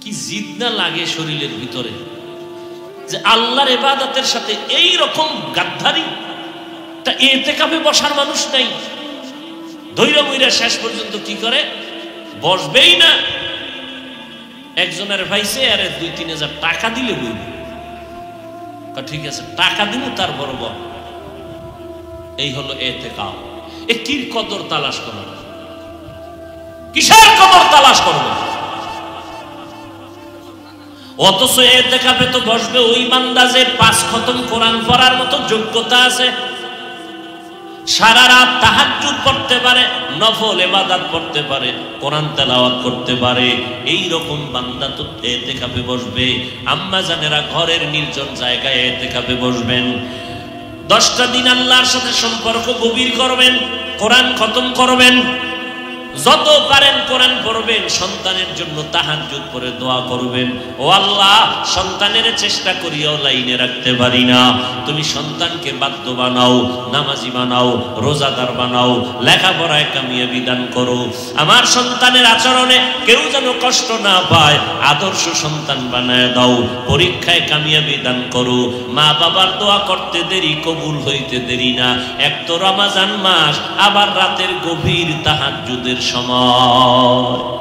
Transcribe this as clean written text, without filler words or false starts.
কি জিদ না লাগে শরীরের ভিতরে যে আল্লাহর ইবাদতের সাথে এই রকম গাদ্দারি। তা ইতিকাফে বসার মানুষ নাই, ধৈর্য মইরা শেষ পর্যন্ত কি করে, বসবেই না। একজনের ভাইছে আরে 2-3 হাজার টাকা দিলে বইব, ঠিক আছে টাকা দিব তার বরাবর। এই হলো ইতিকাফ। এ কি কদর তালাশ করো, কিসের কদর তালাশ করবে? অথচ ইতিকাফে তো বসবে ওই বান্দা যে 5 খতম কোরআন পড়ার মতো যোগ্যতা আছে, সারা রাত তাহাজ্জুদ পড়তে পারে, নফল ইবাদত পড়তে পারে, কোরআন তেলাওয়াত করতে পারে। এই রকম বান্দা তো ইতিকাফে বসবে। আম্মা জানেরা ঘরের নির্জন জায়গায় ইতিকাফে বসবেন। 10টা দিন আল্লাহর সাথে সম্পর্ক গভীর করবেন, কোরআন খতম করবেন, যত পারেন কোরআন পড়বেন, সন্তানের জন্য তাহাজ্জুদ পড়ে দোয়া করবেন। ও আল্লাহ, সন্তানের চেষ্টা করিও লাইনে রাখতে পারি না, তুমি সন্তানকে বাধ্য বানাও, নামাজি বানাও, রোজাদার বানাও, লেখাপড়ায় কামিয়াবি দান করো। আমার সন্তানের আচরণে কেউ যেন কষ্ট না পায়, আদর্শ সন্তান বানায় দাও, পরীক্ষায় কামিয়াবি দান করো। মা বাবার দোয়া করতে দেরি, কবুল হইতে দেরি না। এক তো রমজান মাস, আবার রাতের গভীর তাহাজ্জুদের সময়।